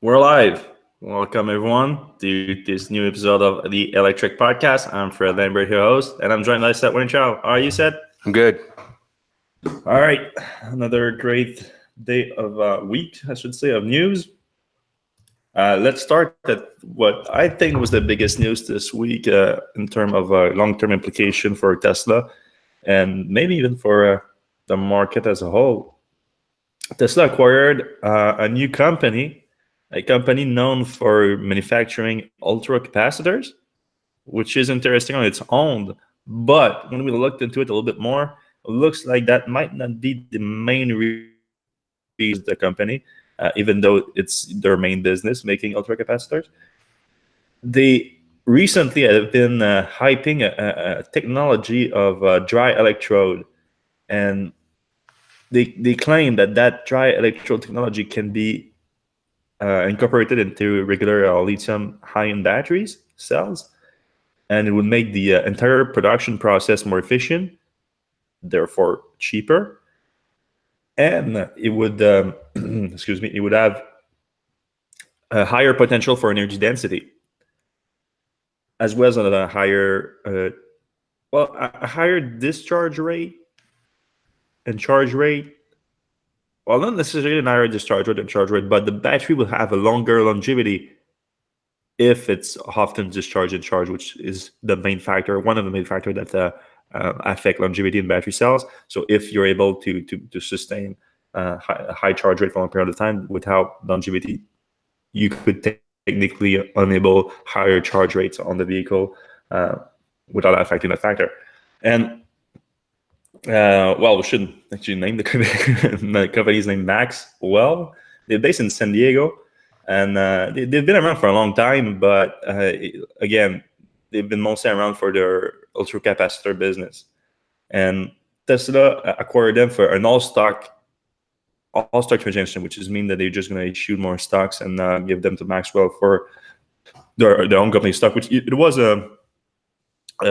We're live. Welcome everyone to this new episode of the Electrek Podcast. I'm Fred Lambert, your host, and I'm joined by Seth Winchow. How are you, Seth? I'm good. All right, another great day of week, I should say, of news. Let's start at what I think was the biggest news this week in terms of long-term implication for Tesla, and maybe even for the market as a whole. Tesla acquired a new company, a company known for manufacturing ultracapacitors, which is interesting on its own. But when we looked into it a little bit more, it looks like that might not be the main reason the company, even though it's their main business, making ultracapacitors. They recently have been hyping a technology of dry electrode, and they claim that dry electrode technology can be incorporated into regular lithium ion batteries cells, and it would make the entire production process more efficient, therefore cheaper, and it would excuse me, it would have a higher potential for energy density, as well as a higher a higher discharge rate and charge rate. Well, not necessarily an higher discharge rate and charge rate, but the battery will have a longer longevity if it's often discharged and charged, which is the main factor, one of the main factors that affect longevity in battery cells. So if you're able to sustain a high charge rate for a long period of time without longevity, you could technically enable higher charge rates on the vehicle without affecting that factor. And we shouldn't actually name the company. The company's named Maxwell. They're based in San Diego, and they've been around for a long time. But again, they've been mostly around for their ultracapacitor business. And Tesla acquired them for an all-stock transaction, which is mean that they're just going to issue more stocks and give them to Maxwell for their own company stock, which it was a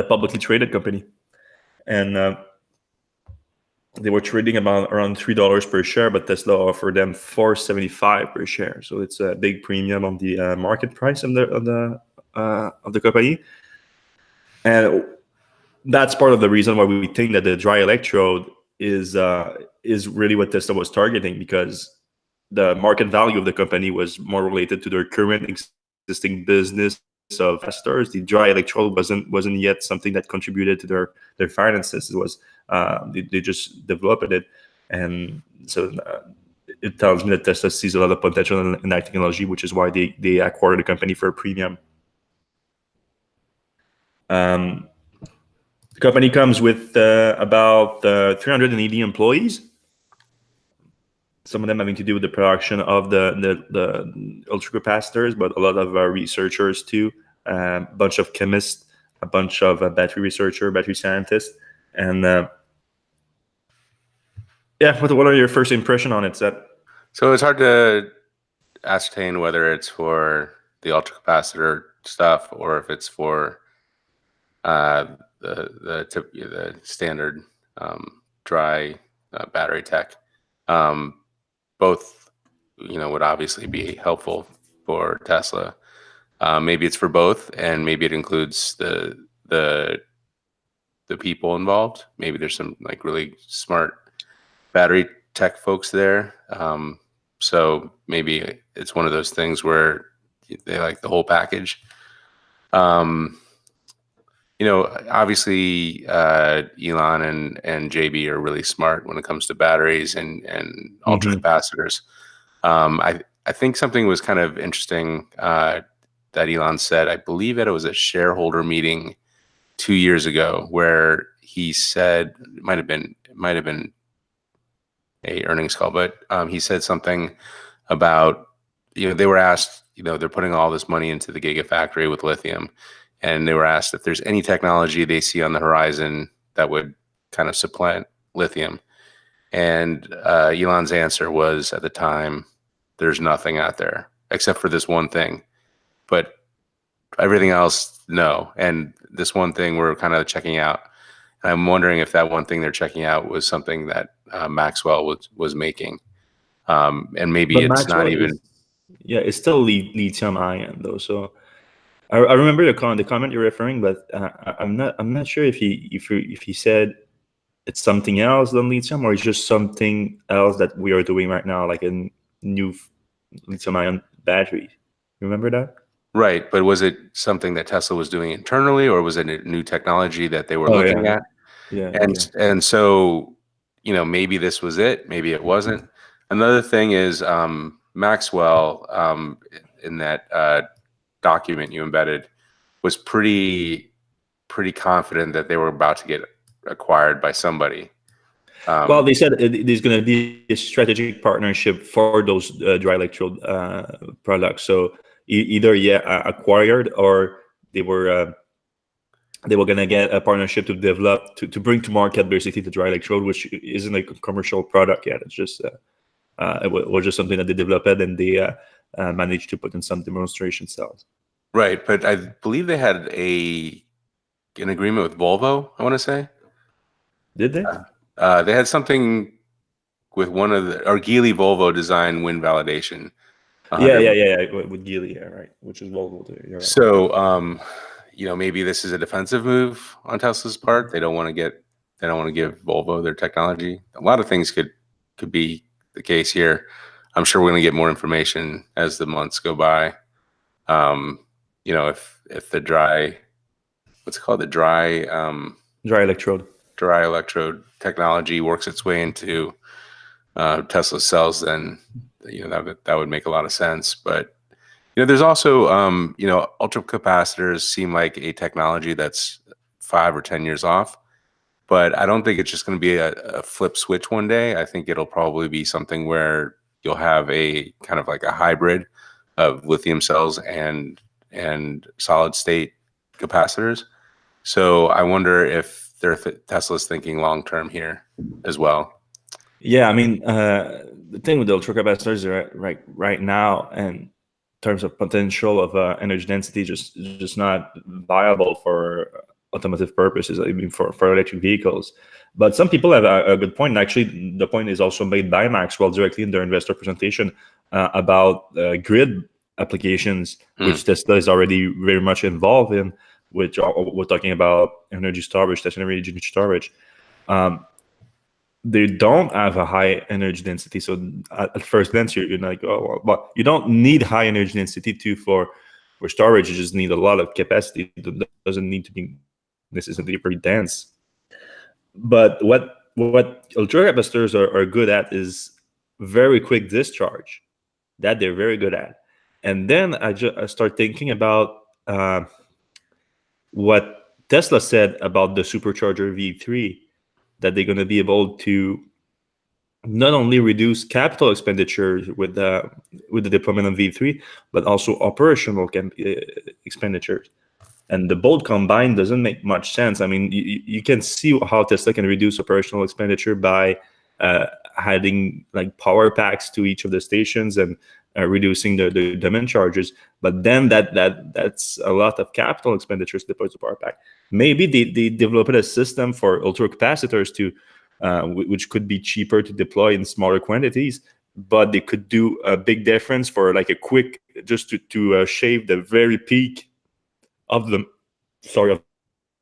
publicly traded company, and they were trading around $3 per share, but Tesla offered them $4.75 per share. So it's a big premium on the market price of the company, and that's part of the reason why we think that the dry electrode is really what Tesla was targeting, because the market value of the company was more related to their current existing business of investors. The dry electrode wasn't yet something that contributed to their finances. It was they just developed it, and so it tells me that Tesla sees a lot of potential in that technology, which is why they acquired the company for a premium. The company comes with about 380 employees. Some of them having to do with the production of the ultracapacitors, but a lot of researchers too. A bunch of chemists, a bunch of battery researchers, battery scientists, and what are your first impression on it, Seth? So it's hard to ascertain whether it's for the ultracapacitor stuff or if it's for the standard dry battery tech. Both, would obviously be helpful for Tesla. Maybe it's for both, and maybe it includes the people involved. Maybe there's some really smart battery tech folks there. So maybe it's one of those things where they like the whole package. Obviously Elon and JB are really smart when it comes to batteries and ultracapacitors. I think something was kind of interesting that Elon said. I believe that it was a shareholder meeting 2 years ago where he said, it might have been a earnings call, but he said something about, they were asked, they're putting all this money into the Gigafactory with lithium. And they were asked if there's any technology they see on the horizon that would kind of supplant lithium. And Elon's answer was, at the time, there's nothing out there except for this one thing. But everything else, no. And this one thing we're kind of checking out. And I'm wondering if that one thing they're checking out was something that Maxwell was making. And maybe But it's Maxwell not even... Yeah, it's still lithium ion though. So I remember the comment you're referring, but I'm not sure if he said it's something else than lithium, or it's just something else that we are doing right now, like a new lithium ion battery. Remember that? Right, but was it something that Tesla was doing internally, or was it a new technology that they were Oh looking yeah, at? yeah. And Okay. so, maybe this was it, maybe it wasn't. Another thing is Maxwell, in that document you embedded, was pretty confident that they were about to get acquired by somebody. Well, they said there's going to be a strategic partnership for those dry electrode products. So either acquired, or they were uh, they were going to get a partnership to develop to bring to market basically the dry electrode, which isn't a commercial product yet. It's just was just something that they developed and they managed to put in some demonstration cells. Right, but I believe they had an agreement with Volvo, I want to say. Did they? They had something with one of the Geely Volvo design win validation. Yeah. With Geely, yeah, right. Which is Volvo too. You're right. So, maybe this is a defensive move on Tesla's part. They don't want to give Volvo their technology. A lot of things could be the case here. I'm sure we're going to get more information as the months go by. If the dry, what's it called, the Dry electrode. dry electrode technology works its way into Tesla cells, then that would make a lot of sense. But there's also ultracapacitors seem like a technology that's 5 or 10 years off, but I don't think it's just going to be a flip switch one day. I think it'll probably be something where you'll have a kind of like a hybrid of lithium cells and solid state capacitors. So I wonder if Tesla's thinking long term here as well. Yeah, I mean, the thing with the ultracapacitors right now, and in terms of potential of energy density, just not viable for automotive purposes. I mean, for electric vehicles. But some people have a good point. And actually, the point is also made by Maxwell directly in their investor presentation about grid applications, which Tesla is already very much involved in. Which we're talking about energy storage, stationary energy storage. They don't have a high energy density. So at first glance, you're like, oh, well, but you don't need high energy density for storage. You just need a lot of capacity. It doesn't need to be necessarily very dense. But what ultracapacitors are good at is very quick discharge. That they're very good at. And then I start thinking about what Tesla said about the Supercharger V3, that they're going to be able to not only reduce capital expenditures with the deployment of V3, but also operational expenditures. And the both combined doesn't make much sense. I mean, you can see how Tesla can reduce operational expenditure by adding like Powerpacks to each of the stations and reducing the demand charges. But then that's a lot of capital expenditures to deploy to Powerpack. Maybe they developed a system for ultracapacitors to which could be cheaper to deploy in smaller quantities, but they could do a big difference for like a quick, just to shave the very peak of the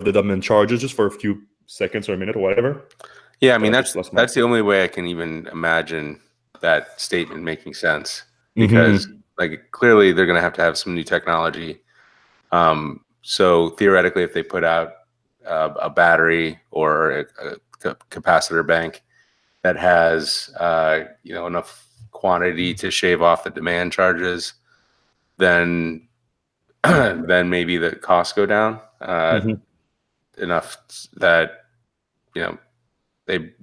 demand charges just for a few seconds or a minute or whatever. Yeah, I mean that's the only way I can even imagine that statement making sense, because like clearly they're going to have some new technology. So theoretically, if they put out a battery or a capacitor bank that has enough quantity to shave off the demand charges, then maybe the costs go down enough that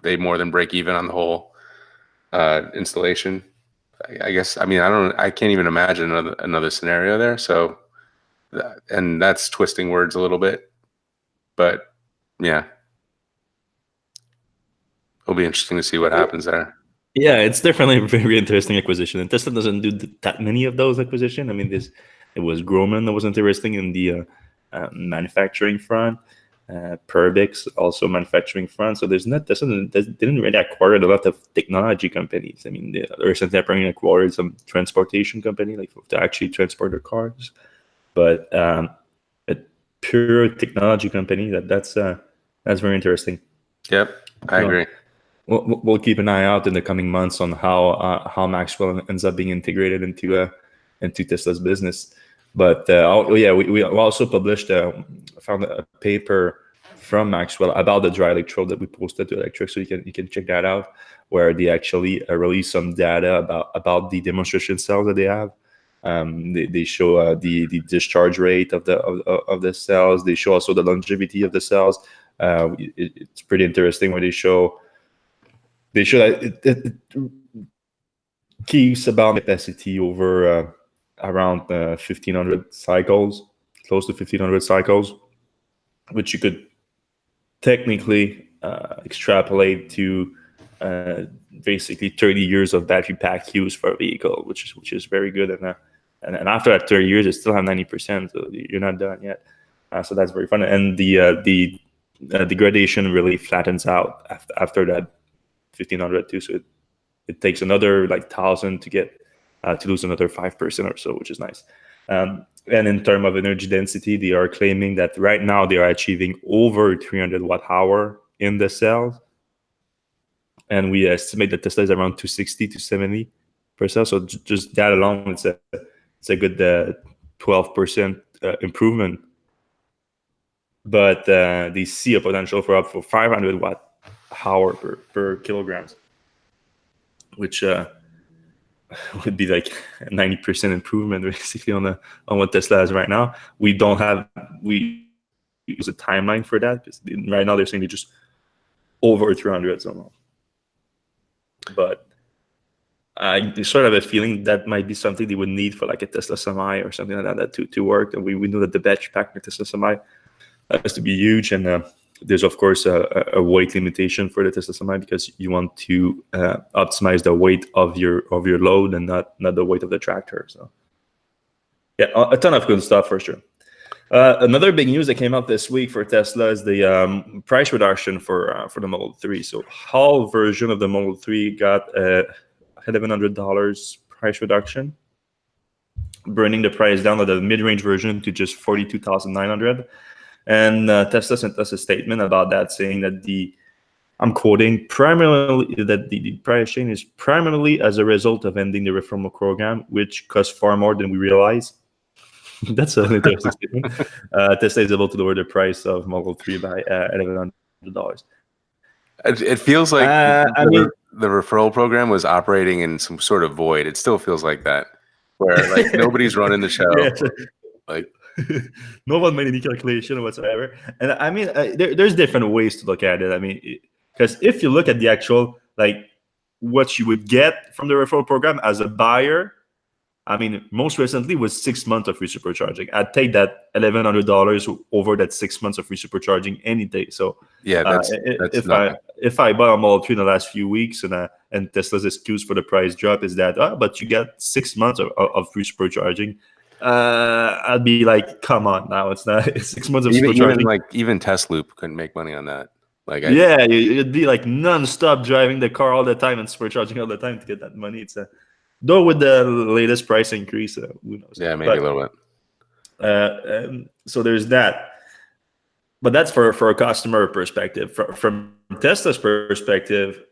they more than break even on the whole installation. I guess. I mean, I can't even imagine another scenario there. So, and that's twisting words a little bit, but yeah, it'll be interesting to see what happens there. Yeah, it's definitely a very interesting acquisition, and Tesla doesn't do that many of those acquisitions. I mean, it was Grumman that was interesting in the manufacturing front. Perbix also manufacturing front. So there's not they didn't really acquire a lot of technology companies. I mean, they recently apparently acquired some transportation company like to actually transport their cars, but a pure technology company that's very interesting. Yep, I agree. We'll keep an eye out in the coming months on how Maxwell ends up being integrated into Tesla's business. But we also published found a paper from Maxwell about the dry electrode that we posted to Electrek, so you can check that out, where they actually release some data about the demonstration cells that they have. They show the discharge rate of the cells. They show also the longevity of the cells. It's pretty interesting where they show that it keeps about capacity over around 1,500 cycles, close to 1,500 cycles, which you could technically extrapolate to basically 30 years of battery pack use for a vehicle, which is very good. And after that 30 years, you still have 90%, so you're not done yet. So that's very fun. And the degradation really flattens out after that 1,500 too. So it takes another 1,000 to get to lose another 5% or so, which is nice. And in terms of energy density, they are claiming that right now they are achieving over 300 watt hour in the cells. And we estimate that Tesla is around 260 to 70 per cell. So just that alone, it's a good 12% improvement. But they see a potential for up to 500 watt hour per kilograms, which would be like a 90% improvement basically on what Tesla has right now. We use a timeline for that because right now they're saying they just over 300 somehow. But I sort of have a feeling that might be something they would need for like a Tesla Semi or something like that to work. And we know that the battery pack in Tesla Semi has to be huge, and there's of course a weight limitation for the Tesla Semi because you want to optimize the weight of your load and not the weight of the tractor. So yeah, a ton of good stuff for sure. Another big news that came out this week for Tesla is the price reduction for the Model 3. So HAL version of the Model 3 got $1,100 price reduction, bringing the price down of the mid-range version to just $42,900. And Tesla sent us a statement about that, saying that I'm quoting, primarily that the price change is primarily as a result of ending the referral program, which costs far more than we realize. That's an interesting statement. Tesla is able to lower the price of Model 3 by $1,100. It feels like the referral program was operating in some sort of void. It still feels like that, where like nobody's running the show. Yeah. Like no one made any calculation whatsoever. And I mean, there's different ways to look at it. I mean, because if you look at the actual, what you would get from the referral program as a buyer, I mean, most recently was 6 months of free supercharging. I'd take that $1,100 over that 6 months of free supercharging any day. So yeah, that's if I bought a Model 3 in the last few weeks and Tesla's excuse for the price drop is that, but you get 6 months of free supercharging, I'd be like, come on, now it's not. It's 6 months of supercharging. Even Tesloop couldn't make money on that. It'd be like non-stop driving the car all the time and supercharging all the time to get that money. It's though with the latest price increase, who knows? Yeah, maybe a little bit. So there's that. But that's for a customer perspective. From Tesla's perspective,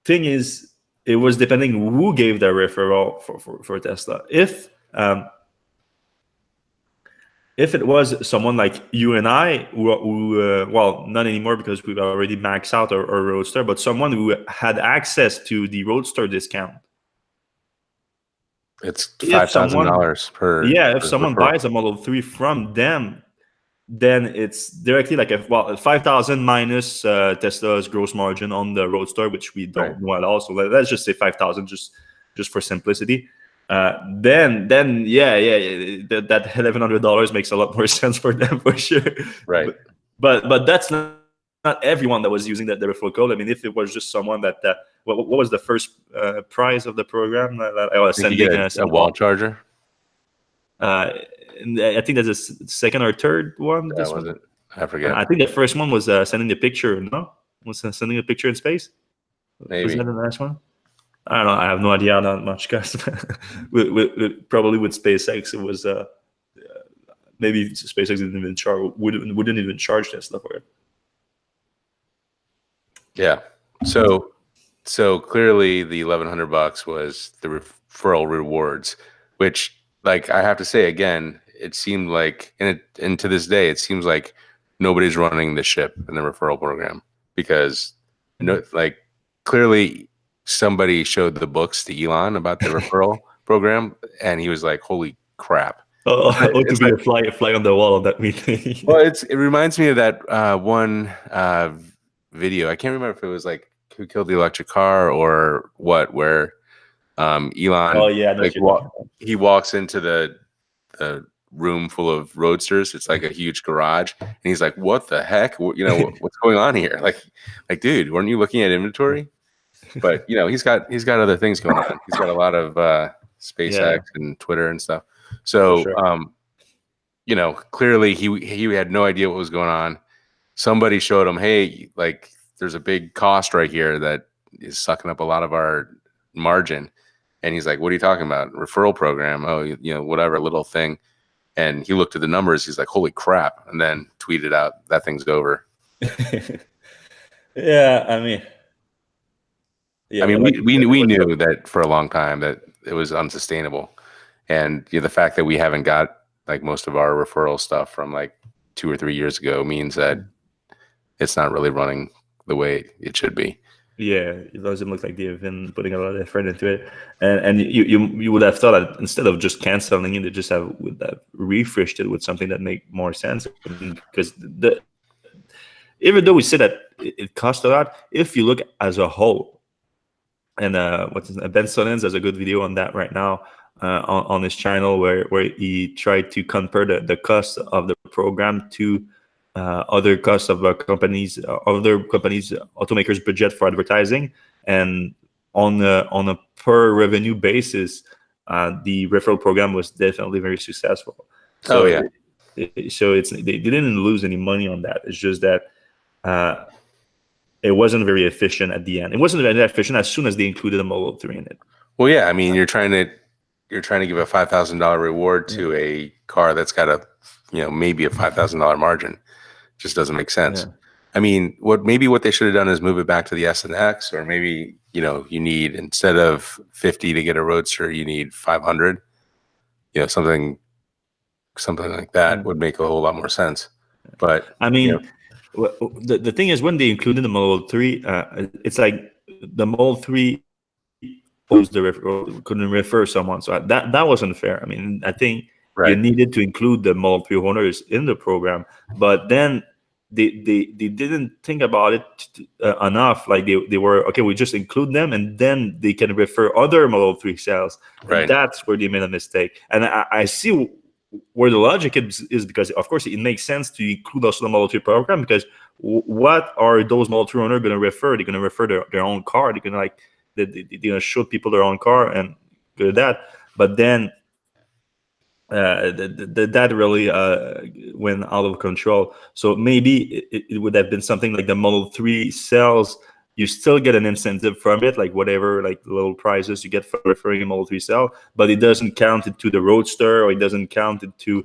thing is, it was depending who gave the referral for Tesla. If it was someone like you and I, who well, not anymore because we've already maxed out our Roadster, but someone who had access to the Roadster discount. It's $5,000 per. Yeah, if someone buys a Model 3 from them, then it's directly like 5,000 minus Tesla's gross margin on the Roadster, which we don't know at all. So let's just say 5,000, just for simplicity. Then that $1,100 makes a lot more sense for them for sure. Right. But that's not everyone that was using the referral code. I mean, if it was just someone that what was the first prize of the program? I was sending a wall charger. I think that's a second or third one. That was it. I forget. I think the first one was sending the picture. No, was sending a picture in space. Was Maybe. that the last one? I don't know. I have no idea that much, guys. Probably with SpaceX, it was maybe SpaceX didn't even charge, wouldn't even charge that stuff for it. Yeah. So clearly the $1,100 was the referral rewards, which, like, I have to say again, it seemed like, and to this day, it seems like nobody's running the ship in the referral program, because like, clearly somebody showed the books to Elon about the referral program, and he was like, "Holy crap!" To be like, a fly on the wall of that meeting. Well, it reminds me of that one video. I can't remember if it was like Who Killed the Electric Car or what, where Elon, Oh yeah, like, he walks into the room full of roadsters. It's like a huge garage, and he's like, "What the heck? What's going on here?" Like, dude, weren't you looking at inventory? But he's got other things going on. He's got a lot of SpaceX and Twitter and stuff. So clearly he had no idea what was going on. Somebody showed him, hey, like, there's a big cost right here that is sucking up a lot of our margin. And he's like, what are you talking about? Referral program. Oh, whatever, little thing. And he looked at the numbers. He's like, holy crap. And then tweeted out, that thing's over. Yeah, I mean, we knew that for a long time that it was unsustainable. And the fact that we haven't got like most of our referral stuff from like 2 or 3 years ago means that it's not really running the way it should be. Yeah, it doesn't look like they've been putting a lot of effort into it, and you would have thought that instead of just canceling it, they just would have refreshed it with something that make more sense. Because even though we say that it costs a lot, if you look as a whole, and Ben Solens has a good video on that right now on his channel where he tried to compare the cost of the program to other costs of other companies, automakers' budget for advertising, and on a per revenue basis, the referral program was definitely very successful. So they didn't lose any money on that. It's just that it wasn't very efficient at the end. It wasn't very efficient as soon as they included a Model 3 in it. Well, yeah, I mean, you're trying to give a $5,000 reward to a car that's got a maybe a $5,000 margin. Just doesn't make sense. Yeah. I mean, what they should have done is move it back to the S and X, or maybe you need, instead of 50 to get a Roadster, you need 500. Something like that would make a whole lot more sense. But I mean, the thing is, when they included the Model 3, it's like the Model 3 couldn't refer someone, so that wasn't fair. I mean, I think you needed to include the Model 3 owners in the program, but then they didn't think about it enough. Like they were, okay, we just include them, and then they can refer other Model 3 sales. And that's where they made a mistake. And I see where the logic is, because of course it makes sense to include also the Model 3 program, because what are those Model 3 owners going to refer? They're going to refer their own car. They're going to show people their own car and do that. But then that really went out of control. So maybe it would have been something like the Model 3 sales. You still get an incentive from it, like whatever, like little prizes you get for referring a Model 3 cell, but it doesn't count it to the Roadster, or it doesn't count it to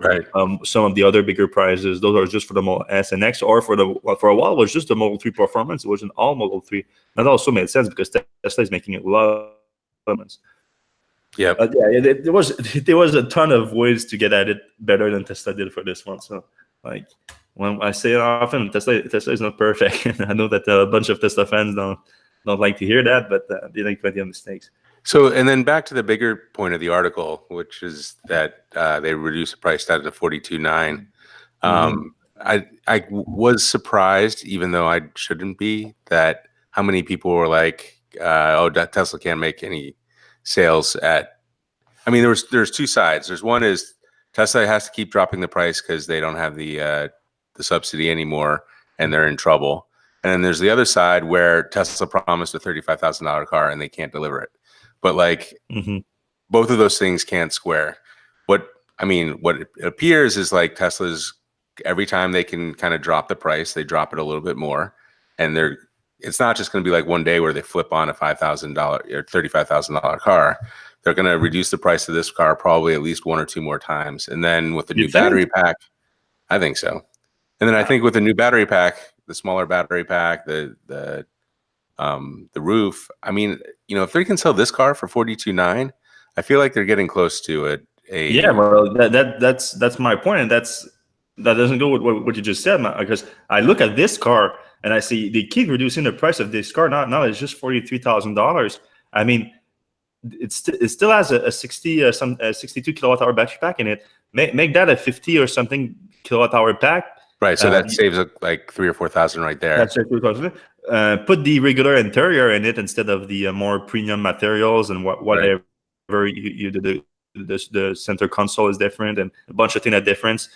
some of the other bigger prizes. Those are just for the Model S and X, or for a while it was just the Model 3 performance. It wasn't all Model 3. That also made sense because Tesla is making a lot of performance. Yeah, there was a ton of ways to get at it better than Tesla did for this one. So, like, when I say it often, Tesla is not perfect, and I know that a bunch of Tesla fans don't like to hear that, but they make plenty of mistakes. So, and then back to the bigger point of the article, which is that they reduced the price down to $42,900. I was surprised, even though I shouldn't be, that how many people were like, "Oh, Tesla can't make any sales at." I mean, there's two sides. There's one is Tesla has to keep dropping the price because they don't have the subsidy anymore and they're in trouble. And then there's the other side where Tesla promised a $35,000 car and they can't deliver it. But like both of those things can't square. What it appears is like Tesla's every time they can kind of drop the price, they drop it a little bit more, and it's not just going to be like one day where they flip on a $5,000 or $35,000 car. They're going to reduce the price of this car probably at least one or two more times, and then with the new battery pack, I think so. And then I think with the new battery pack, the smaller battery pack, the roof. I mean, if they can sell this car for $42,900, I feel like they're getting close to it. Yeah, well, that's my point, and that doesn't go with what you just said, because I look at this car and I see they keep reducing the price of this car. Now it's just $43,000. I mean, it still has a 62 kilowatt hour battery pack in it. Make that a 50 or something kilowatt hour pack. Right, so that saves like $3,000 or $4,000 right there. That's $3,000. Put the regular interior in it instead of the more premium materials and whatever. Right. You do the center console is different and a bunch of things are different.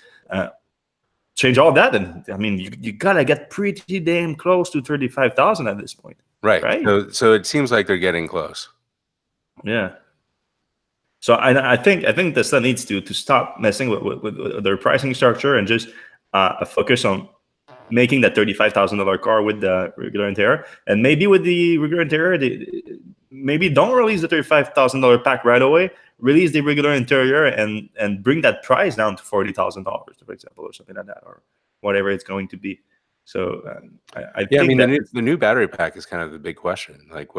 Change all that, and I mean you gotta get pretty damn close to 35,000 at this point. Right. So it seems like they're getting close. Yeah. So I think Tesla needs to stop messing with their pricing structure and just focus on making that $35,000 car with the regular interior, and maybe with the regular interior, maybe don't release the $35,000 pack right away. Release the regular interior and bring that price down to $40,000, for example, or something like that, or whatever it's going to be. So I think the new battery pack is kind of the big question. Like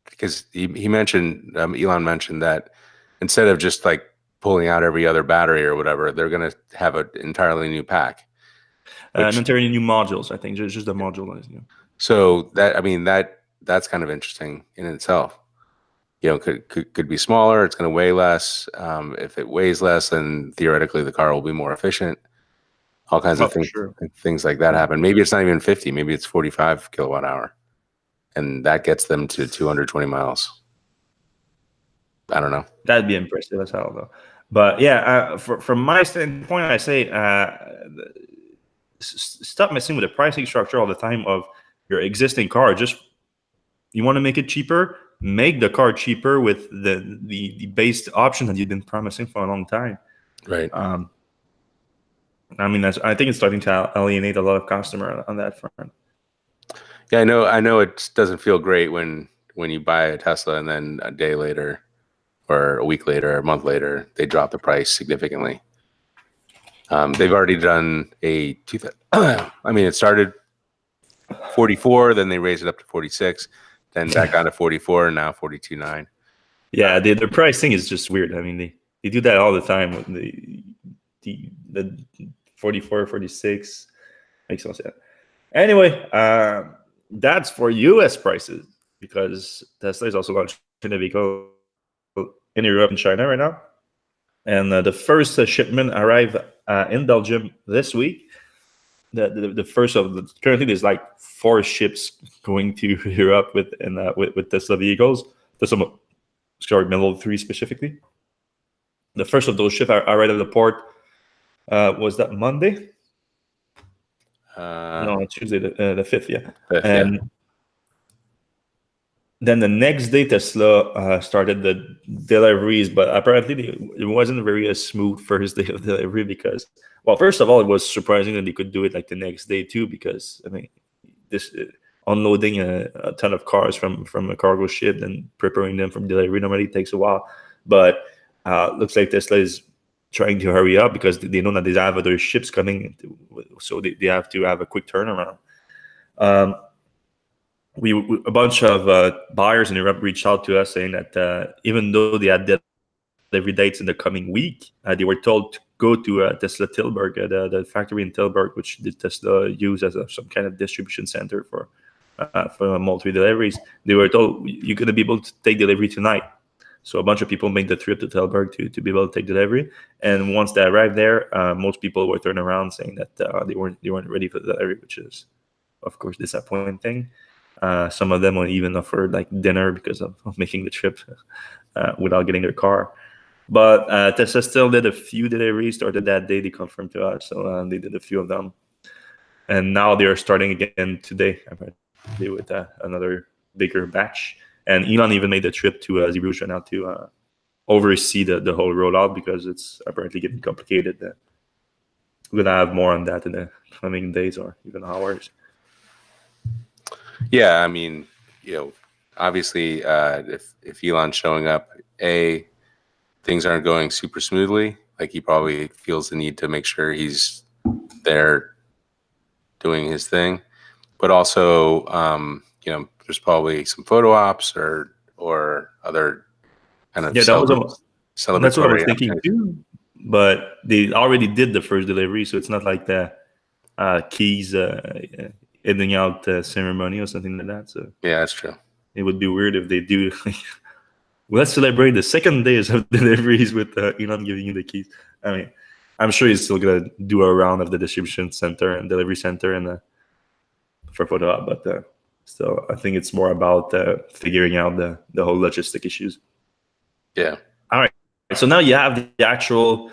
because he mentioned, Elon mentioned that instead of just like pulling out every other battery or whatever, they're going to have an entirely new pack. And entirely new modules, I think, just the module is new. So that's kind of interesting in itself. Could be smaller. It's going to weigh less. If it weighs less, then theoretically the car will be more efficient. All kinds of things, things like that happen. Maybe it's not even 50. Maybe it's 45 kilowatt hour, and that gets them to 220 miles. I don't know. That'd be impressive as hell, though. But yeah, from my standpoint, I say stop messing with the pricing structure all the time of your existing car. Just you want to make it cheaper. Make the car cheaper with the base option that you've been promising for a long time. Right. I mean, I think it's starting to alienate a lot of customers on that front. Yeah, I know it doesn't feel great when you buy a Tesla and then a day later or a week later or a month later, they drop the price significantly. They've already done it started 44, then they raised it up to 46. Then back down to 44, and now 42.9. Yeah, the pricing is just weird. I mean, they do that all the time with the 44, 46. Makes no sense. Anyway, that's for U.S. prices, because Tesla is also launching a vehicle in Europe and China right now. And the first shipment arrived in Belgium this week. The first of currently there's like 4 ships going to Europe with Tesla vehicles. Tesla Model 3 specifically. The first of those ships arrived at the port. Was that Monday? No, Tuesday, the 5th. Yeah. 5th, and then the next day Tesla started the deliveries, but apparently it wasn't very smooth first day of delivery because, well, first of all, it was surprising that they could do it like the next day too, because I mean, this unloading a ton of cars from a cargo ship and preparing them for delivery normally takes a while. But looks like Tesla is trying to hurry up because they know that they have other ships coming, so they have to have a quick turnaround. A bunch of buyers in Europe reached out to us saying that even though they had delivery dates in the coming week, they were told to go to Tesla Tilburg, the factory in Tilburg, which the Tesla use as some kind of distribution center for multi deliveries. They were told you're going to be able to take delivery tonight. So a bunch of people made the trip to Tilburg to be able to take delivery. And once they arrived there, most people were turned around saying that they weren't ready for the delivery, which is, of course, disappointing. Some of them were even offered like dinner because of making the trip without getting their car. But Tesla still did a few deliveries, started that day, they confirmed to us. So they did a few of them. And now they are starting again today, apparently, with another bigger batch. And Elon even made the trip to Zeebrugge now to oversee the whole rollout because it's apparently getting complicated. we're gonna have more on that in the coming days or even hours. Yeah, I mean, obviously, if Elon's showing up, things aren't going super smoothly. Like, he probably feels the need to make sure he's there doing his thing, but also, there's probably some photo ops or other kind of Yeah, that's what I was celebratory thinking opportunities. too. But they already did the first delivery, so it's not like the keys ending out ceremony or something like that. So Yeah, that's true. it would be weird if they do. Let's celebrate the second days of deliveries with Elon giving you the keys. I mean, I'm sure he's still gonna do a round of the distribution center and delivery center and for photo op, but still, I think it's more about figuring out the whole logistic issues. Yeah. All right. So now you have the actual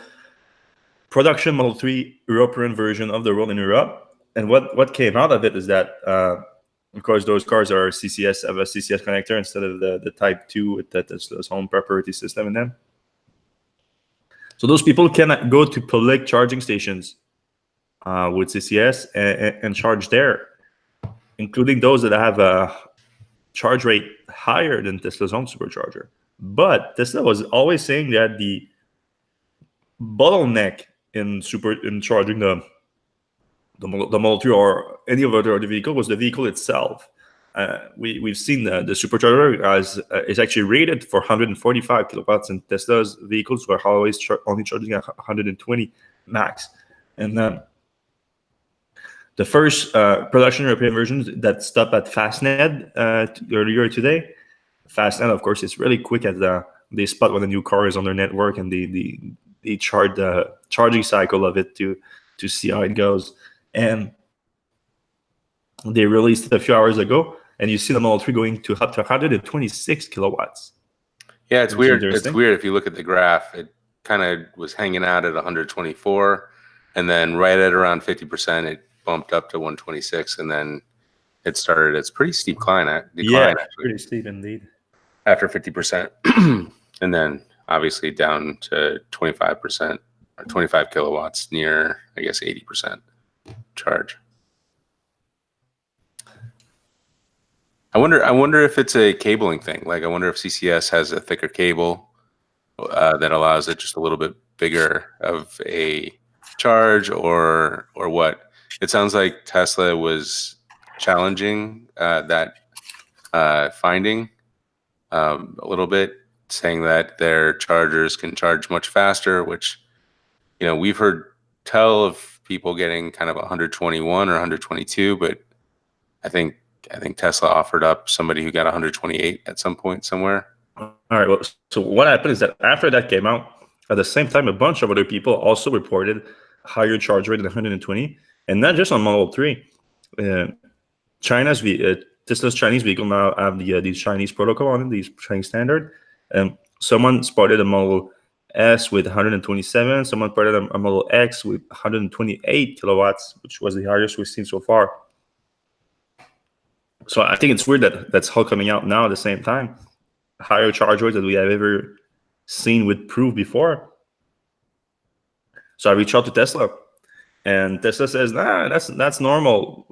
production Model 3 European version of the world in Europe. And what came out of it is that, of course, those cars are CCS, have a CCS connector instead of the Type 2 with Tesla's home proprietary system in them. So those people can go to public charging stations with CCS and charge there, including those that have a charge rate higher than Tesla's own supercharger. But Tesla was always saying that the bottleneck in charging the Model 3 or any of the vehicle was the vehicle itself. We've seen the supercharger is actually rated for 145 kilowatts, and Tesla's vehicles were always only charging at 120 max. And the first production European versions that stopped at Fastned earlier today. Fastned, of course, is really quick at they spot when a new car is on their network, and they chart the charging cycle of it to see how it goes. And they released it a few hours ago, and you see the Model 3 going to up to 126 kilowatts. Yeah, it's weird. It's weird if you look at the graph. It kind of was hanging out at 124, and then right at around 50%, it bumped up to 126, and then it started its pretty steep decline. Yeah, pretty steep indeed. After 50%, and then obviously down to 25% or 25 kilowatts, near, I guess, 80% charge. I wonder if it's a cabling thing. Like, I wonder if CCS has a thicker cable that allows it just a little bit bigger of a charge, or what. It sounds like Tesla was challenging that finding a little bit, saying that their chargers can charge much faster, which, we've heard tell of people getting kind of 121 or 122, but I think Tesla offered up somebody who got 128 at some point somewhere. All right. Well, so what happened is that after that came out, at the same time, a bunch of other people also reported higher charge rate than 120, and not just on Model 3. Tesla's Chinese vehicle now have the Chinese protocol on it, the Chinese standard. Someone spotted a Model S with 127. Someone spotted a Model X with 128 kilowatts, which was the highest we've seen so far. So I think it's weird that that's all coming out now at the same time. Higher charge rates that we have ever seen with proof before. So I reached out to Tesla, and Tesla says, "Nah, that's normal.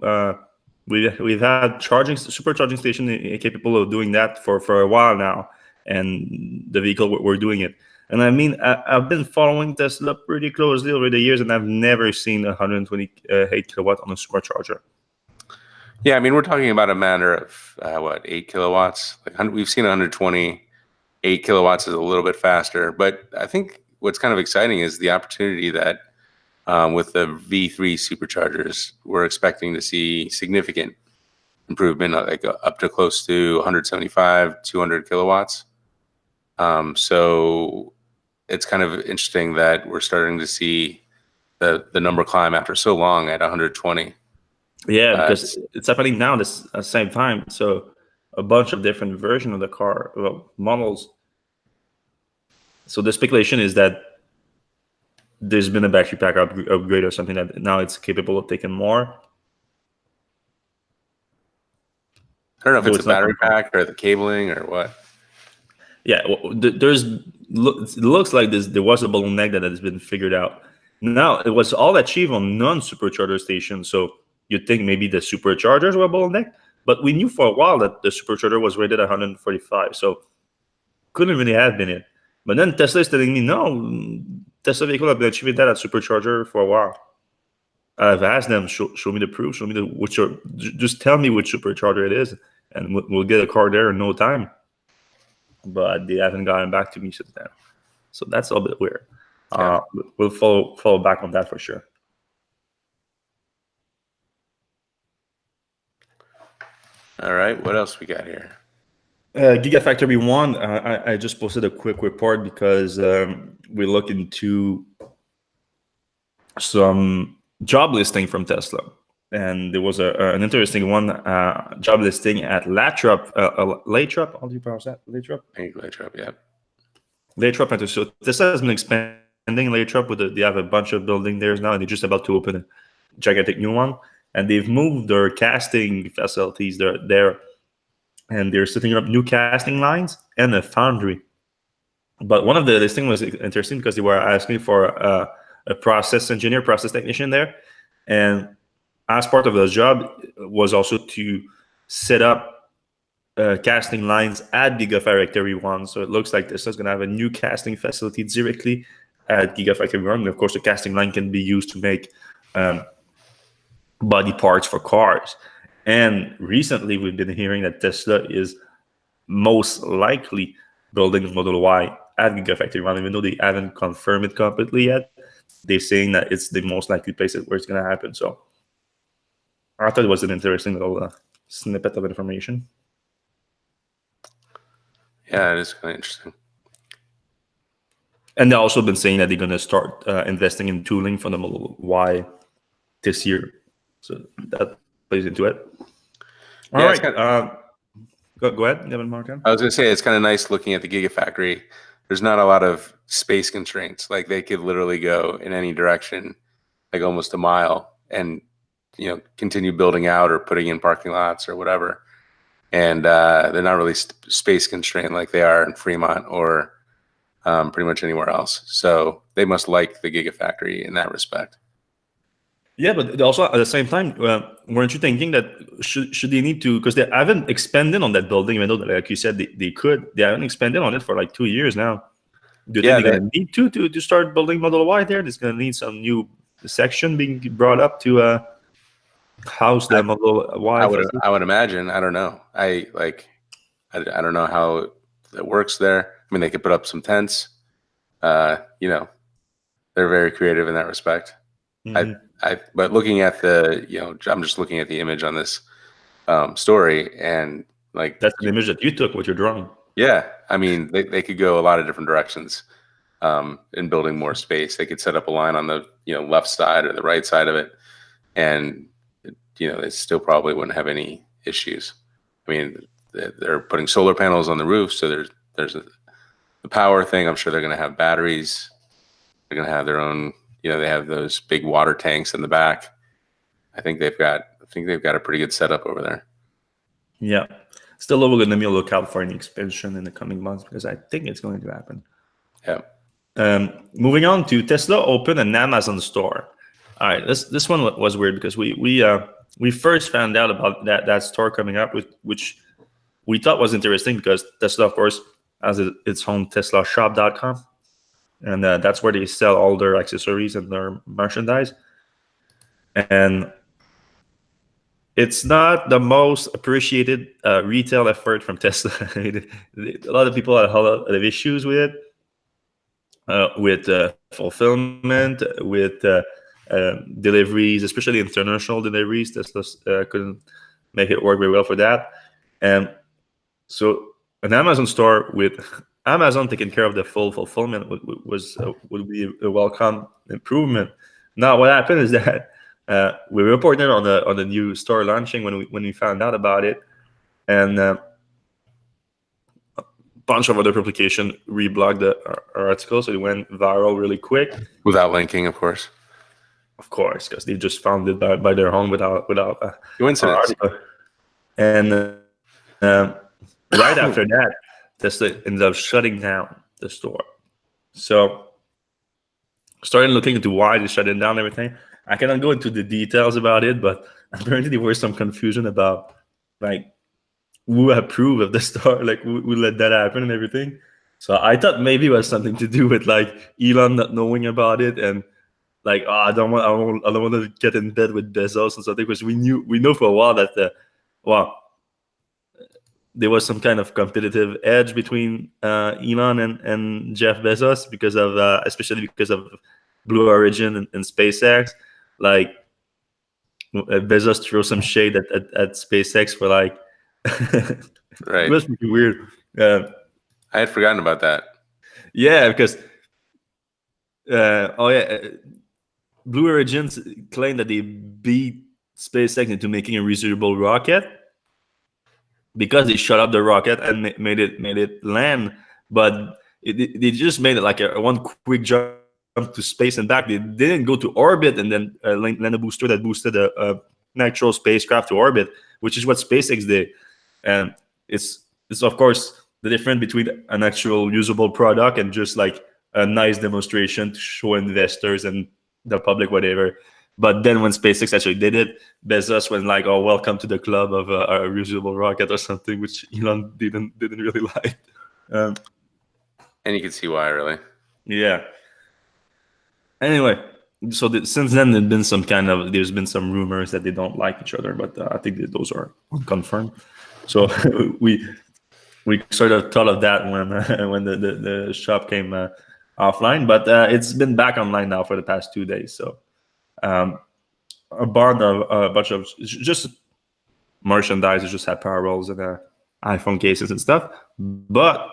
We've had supercharging station capable of doing that for a while now, and the vehicle we're doing it." And I mean, I've been following Tesla pretty closely over the years, and I've never seen 128 kilowatt on a supercharger. Yeah, I mean, we're talking about a matter of 8 kilowatts. Like, we've seen 120. 8 kilowatts is a little bit faster, but I think what's kind of exciting is the opportunity that with the V3 superchargers, we're expecting to see significant improvement, like up to close to 175, 200 kilowatts. So it's kind of interesting that we're starting to see the number climb after so long at 120. Yeah, because it's happening now at the same time. So a bunch of different versions of the car, models. So the speculation is that there's been a battery pack upgrade or something that now it's capable of taking more. I don't know if it's a battery pack or the cabling or what. Yeah, well, it looks like there was a bottleneck that has been figured out. Now, it was all achieved on non-supercharger stations. So you'd think maybe the superchargers were bottleneck, but we knew for a while that the supercharger was rated at 145. So couldn't really have been it. But then Tesla is telling me, no, Tesla vehicle have been achieving that at supercharger for a while. I've asked them, show me the proof, show me just tell me which supercharger it is, and we'll get a car there in no time. But they haven't gotten back to me since then. So that's a little bit weird. Yeah. We'll follow back on that for sure. All right, what else we got here? Gigafactory 1, I just posted a quick report because we look into some job listing from Tesla. And there was an interesting one, job listing at Lathrop. Lathrop, how do you pronounce that? Lathrop? I think Electrek, yeah. Lathrop. So Tesla has been expanding Lathrop. They have a bunch of buildings there now, and they're just about to open a gigantic new one. And they've moved their casting facilities there, and they're setting up new casting lines and a foundry. But one of the listing was interesting because they were asking for a process engineer, process technician there, and as part of the job was also to set up casting lines at Gigafactory 1. So it looks like this is going to have a new casting facility directly at Gigafactory 1. And of course, the casting line can be used to make body parts for cars. And recently, we've been hearing that Tesla is most likely building Model Y at Gigafactory 1, even though they haven't confirmed it completely yet. They're saying that it's the most likely place where it's going to happen. So I thought it was an interesting little snippet of information. Yeah, it is kind of interesting. And they've also been saying that they're going to start investing in tooling for the Model Y this year. So that plays into it. All right. Go ahead, Devin Martin. I was going to say, it's kind of nice looking at the Gigafactory. There's not a lot of space constraints. Like they could literally go in any direction, like almost a mile, and continue building out or putting in parking lots or whatever. And they're not really space constrained like they are in Fremont or pretty much anywhere else. So they must like the Gigafactory in that respect. Yeah, but also at the same time, weren't you thinking that should they need to, because they haven't expanded on that building, even though, like you said, they haven't expanded on it for like 2 years now. Do you think they're going to need to start building Model Y there? There's going to need some new section being brought up to house the Model Y. I would imagine. I don't know. I don't know how it works there. I mean, they could put up some tents. They're very creative in that respect. Mm-hmm. But looking at I'm just looking at the image on this story, and like that's the image that you took with your drone. Yeah, I mean, they could go a lot of different directions in building more space. They could set up a line on the left side or the right side of it, and they still probably wouldn't have any issues. I mean, they're putting solar panels on the roof, so there's the power thing. I'm sure they're going to have batteries. They're going to have their own. They have those big water tanks in the back. I think they've got a pretty good setup over there. Yeah. Still, we're going to be on the lookout for an expansion in the coming months because I think it's going to happen. Yeah. Moving on to Tesla opened an Amazon store. All right, this one was weird because we first found out about that store coming up, which we thought was interesting because Tesla, of course, has its own TeslaShop.com, and that's where they sell all their accessories and their merchandise. And it's not the most appreciated retail effort from Tesla. A lot of people have a lot of issues with it, with fulfillment, with deliveries, especially international deliveries. Tesla couldn't make it work very well for that. And so an Amazon store with Amazon taking care of the full fulfillment would be a welcome improvement. Now, what happened is that we reported on the new store launching when we found out about it, and a bunch of other publications reblogged our article, so it went viral really quick. Without linking, of course. Of course, because they just found it by their own without coincidence. And right after that, Tesla ended up shutting down the store. So started looking into why they shut it down and everything. I cannot go into the details about it, but apparently there was some confusion about like who approved of the start, like who let that happen and everything. So I thought maybe it was something to do with like Elon not knowing about it and like, oh, I don't want to get in bed with Bezos and something, because we know for a while that well, there was some kind of competitive edge between Elon and Jeff Bezos because of especially because of Blue Origin and SpaceX. Like Bezos threw some shade at SpaceX for like it Right. was pretty weird. I had forgotten about that. Yeah, because Blue Origin claimed that they beat SpaceX into making a reusable rocket because they shut up the rocket and made it land, but they just made it like a one quick jump to space and back. They didn't go to orbit and then land a booster that boosted a natural spacecraft to orbit, which is what SpaceX did. And it's of course the difference between an actual usable product and just like a nice demonstration to show investors and the public whatever. But then when SpaceX actually did it, Bezos went like, "Oh, welcome to the club of a reusable rocket" or something, which Elon didn't really like. And you can see why, really. Yeah. Anyway, so since then there's been some rumors that they don't like each other, but I think that those are unconfirmed. So we sort of thought of that when when the shop came offline, but it's been back online now for the past 2 days. So. A bunch of just merchandise. It just had power rolls and iPhone cases and stuff. But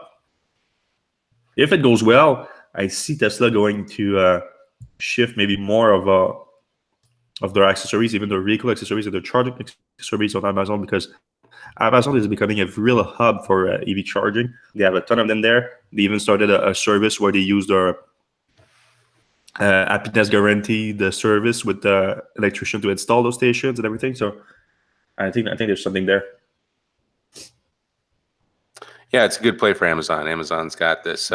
if it goes well, I see Tesla going to shift maybe more of their accessories, even their vehicle accessories and their charging accessories on Amazon, because Amazon is becoming a real hub for EV charging. They have a ton of them there. They even started a service where they use their happiness guarantee, the service with the electrician to install those stations and everything. So I think there's something there. Yeah, it's a good play for Amazon. Amazon's got this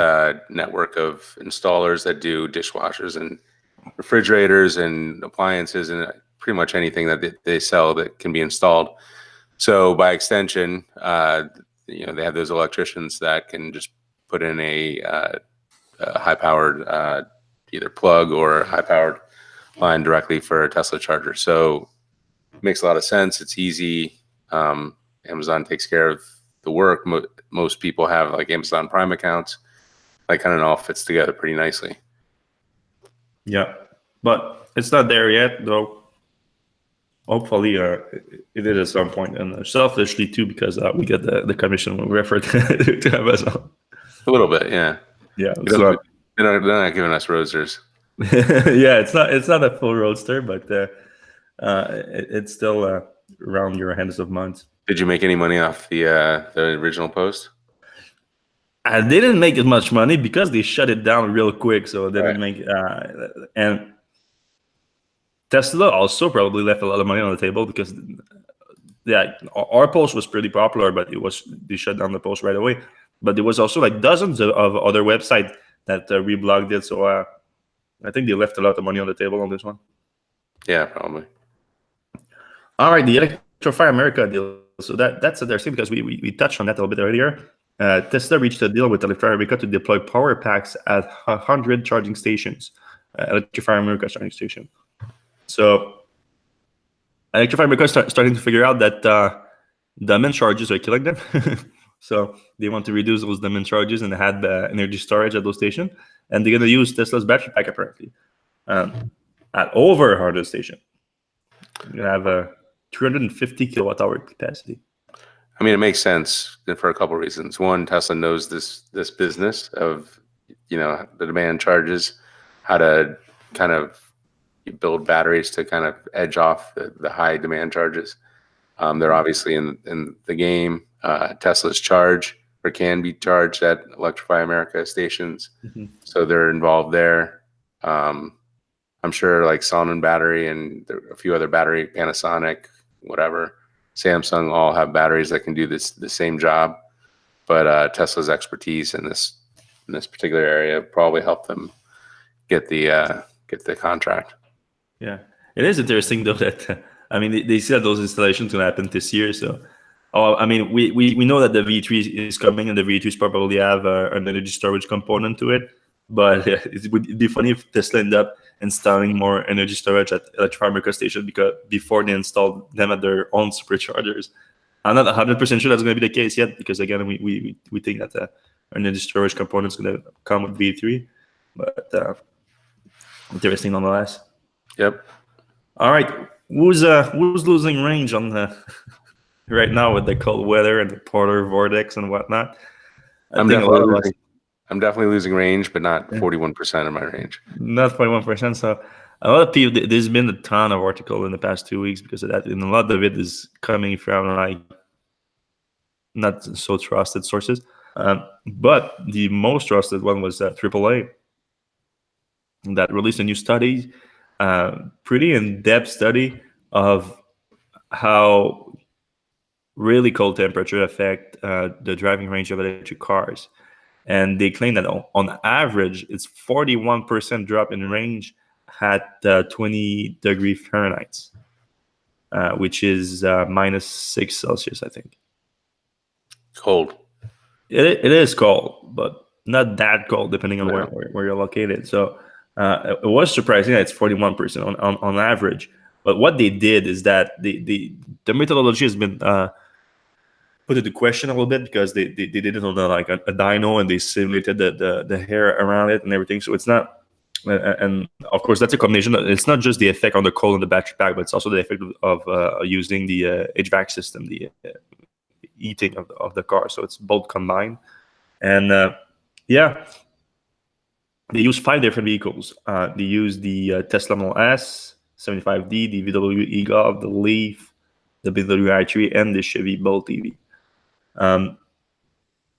network of installers that do dishwashers and refrigerators and appliances and pretty much anything that they sell that can be installed. So by extension, they have those electricians that can just put in a high-powered either plug or high-powered line directly for a Tesla charger. So it makes a lot of sense. It's easy. Amazon takes care of the work. Most people have like Amazon Prime accounts. Like kind of all fits together pretty nicely. Yeah, but it's not there yet, though. Hopefully, it is at some point, and selfishly too, because we get the commission when we refer to Amazon. A little bit, yeah. Yeah, they're not giving us roadsters. Yeah, it's not a full roadster, but it's still around your hands of months. Did you make any money off the original post? I didn't make as much money because they shut it down real quick, so it didn't make. And Tesla also probably left a lot of money on the table because, yeah, our post was pretty popular, but they shut down the post right away. But there was also like dozens of other websites that reblogged it, so I think they left a lot of money on the table on this one. Yeah, probably. All right, the Electrify America deal. So that's interesting because we touched on that a little bit earlier. Tesla reached a deal with Electrify America to deploy Powerpacks at 100 charging stations, Electrify America charging station. So Electrify America is starting to figure out that demand charges are killing them. So they want to reduce those demand charges and add energy storage at those stations. And they're going to use Tesla's battery pack apparently at over 100 stations. You have a 350 kilowatt hour capacity. I mean, it makes sense for a couple of reasons. One, Tesla knows this business of, the demand charges, how to kind of build batteries to kind of edge off the high demand charges. They're obviously in the game. Tesla's charge or can be charged at Electrify America stations. Mm-hmm. So they're involved there. I'm sure like Sonnen Battery and a few other battery, Panasonic, whatever, Samsung all have batteries that can do the same job. But Tesla's expertise in this particular area probably helped them get the contract. Yeah, it is interesting though that I mean they said those installations going to happen this year. So, I mean we know that the V3 is coming and the V3s probably have an energy storage component to it. But it would be funny if Tesla end up installing more energy storage at Electrify America station because before they install them at their own superchargers. I'm not 100% sure that's going to be the case yet because again we think that an energy storage component is going to come with V3, but interesting nonetheless. Yep. All right, who's losing range on the right now with the cold weather and the polar vortex and whatnot? I'm definitely losing range, but not 41% of my range. Not 41%. So a lot of people. There's been a ton of article in the past 2 weeks because of that, and a lot of it is coming from like not so trusted sources. But the most trusted one was AAA that released a new study, pretty in-depth study of how really cold temperature affect the driving range of electric cars. And they claim that on average, it's 41% drop in range at 20 degree Fahrenheit, which is -6 Celsius, I think. Cold. It is cold, but not that cold, depending on where you're located. So it was surprising that it's 41% on average. But what they did is that the methodology has been put into question a little bit because they did it on like a dyno and they simulated the hair around it and everything. So it's not, and of course that's a combination. It's not just the effect on the cold in the battery pack, but it's also the effect of using the HVAC system, the heating of the car. So it's both combined. And yeah, they use 5 different vehicles. They use the Tesla Model S, 75D, the VW e-Golf, the Leaf, the BMW i3, and the Chevy Bolt EV.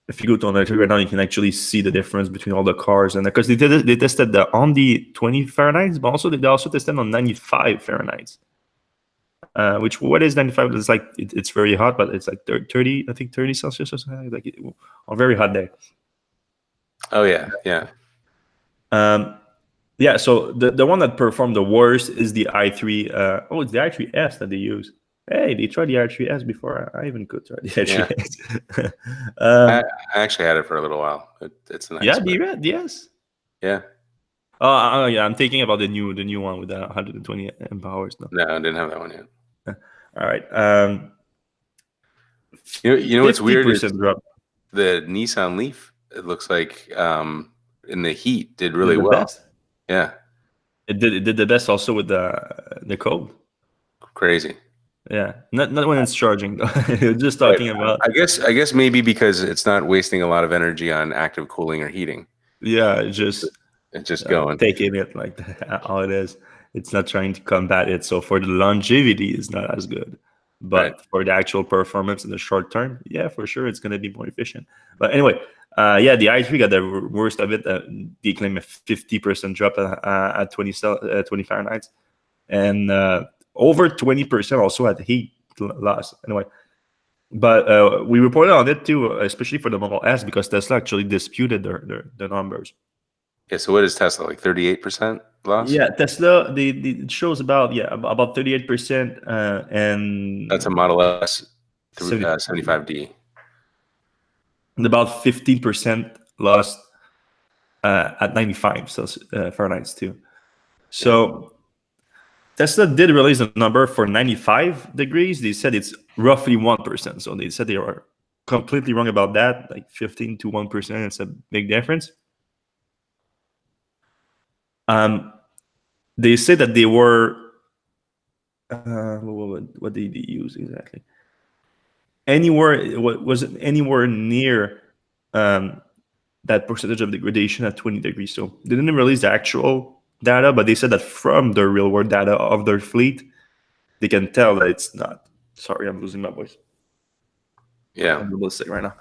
If you go to Electrek right now, you can actually see the difference between all the cars, and because they tested on the 20 Fahrenheit, but also they also tested on 95 Fahrenheit. Which what is 95? It's like it's very hot, but it's like 30, I think 30 Celsius or something, like on a very hot day. Oh yeah. Yeah. So the one that performed the worst is the i3. It's the i3S that they use. Hey, they tried the i3S before I even could try the i3S. I actually had it for a little while. It's a nice. Yeah, the yes. Yeah. Oh yeah, I'm thinking about the new one with the 120 amp hours. No, I didn't have that one yet. All right. You know what's weird is drop. The Nissan Leaf. It looks like in the heat did really well. Best. Yeah. It did the best also with the cold. Crazy. Yeah, not when it's charging though. Just talking about. I guess maybe because it's not wasting a lot of energy on active cooling or heating. Yeah, it's just going. Taking it like that, all it is. It's not trying to combat it. So for the longevity, it's not as good. But for the actual performance in the short term, yeah, for sure, it's going to be more efficient. But anyway, yeah, the i3 got the worst of it. They claim a 50% drop at 20 Fahrenheit. And over 20% also at heat loss. Anyway, but we reported on it too, especially for the Model S, because Tesla actually disputed their numbers. Yeah. So what is Tesla, like 38% loss? Yeah, Tesla it shows about 38%, and that's a Model S 75D. And about 15% lost at 95 Fahrenheit too. So. Tesla did release a number for 95 degrees. They said it's roughly 1%. So they said they are completely wrong about that. Like 15 to 1%. It's a big difference. They said that they were what did they use exactly? Wasn't anywhere near that percentage of degradation at 20 degrees. So they didn't release the actual data, but they said that from the real world data of their fleet, they can tell that it's not. Sorry, I'm losing my voice. Yeah, I'm a little sick right now.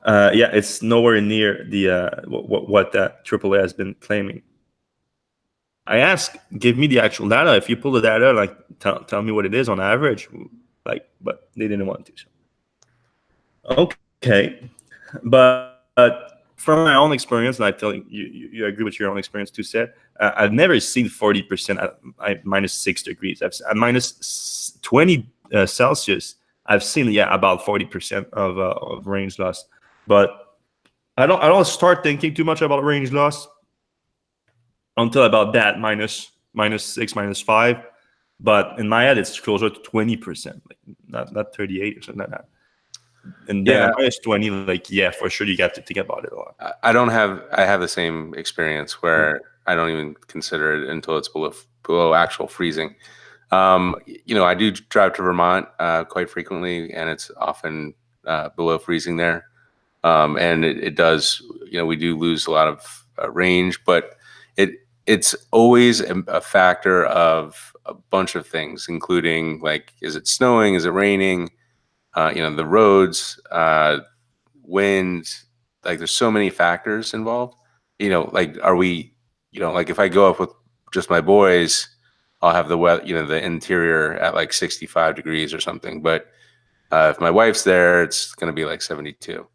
Yeah, it's nowhere near the what AAA has been claiming. I asked, give me the actual data. If you pull the data, like tell me what it is on average. Like, but they didn't want to. So. Okay, but from my own experience, and I tell you, you agree with your own experience too, Seth. I've never seen 40% at -6 degrees. At -20 Celsius, I've seen about 40% of range loss. But I don't start thinking too much about range loss until about that -6, -5. But in my head, it's closer to 20%, like not 38 or something like that. And then at -20, like for sure, you got to think about it a lot. I have the same experience where I don't even consider it until it's below actual freezing. I do drive to Vermont quite frequently, and it's often below freezing there. And it does, we do lose a lot of range, but it's always a factor of a bunch of things, including like, is it snowing? Is it raining? The roads, wind, like there's so many factors involved. Like, are we, like if I go up with just my boys, I'll have the weather, the interior at like 65 degrees or something. But if my wife's there, it's going to be like 72.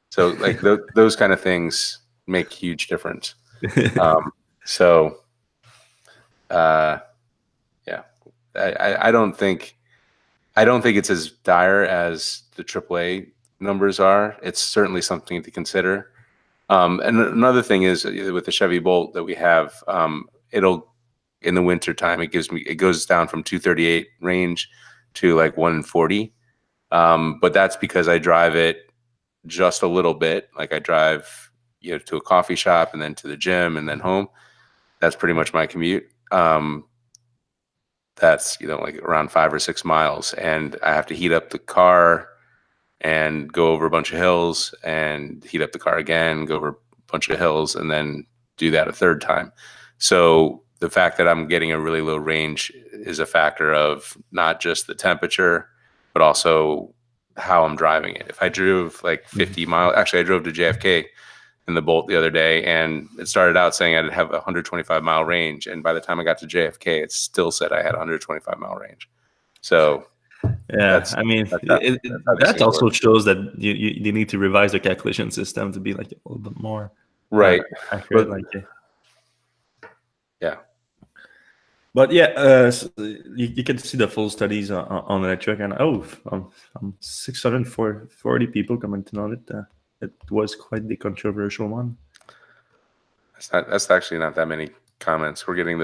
So like those kind of things make huge difference. So, yeah, I don't think it's as dire as the AAA numbers are. It's certainly something to consider. And another thing is with the Chevy Bolt that we have, it'll in the winter time it goes down from 238 range to like 140. But that's because I drive it just a little bit. Like I drive, to a coffee shop and then to the gym and then home. That's pretty much my commute. That's, like around 5 or 6 miles, and I have to heat up the car and go over a bunch of hills and heat up the car again, go over a bunch of hills, and then do that a third time. So the fact that I'm getting a really low range is a factor of not just the temperature, but also how I'm driving it. If I drove like 50 miles, actually I drove to JFK in the Bolt the other day, and it started out saying I'd have a 125-mile range, and by the time I got to JFK, it still said I had a 125-mile range. So that also shows that you need to revise the calculation system to be like a little bit more accurate. But so you can see the full studies on Electrek, and I'm 640 people commenting on it. It was quite the controversial one. That's actually not that many comments. We're getting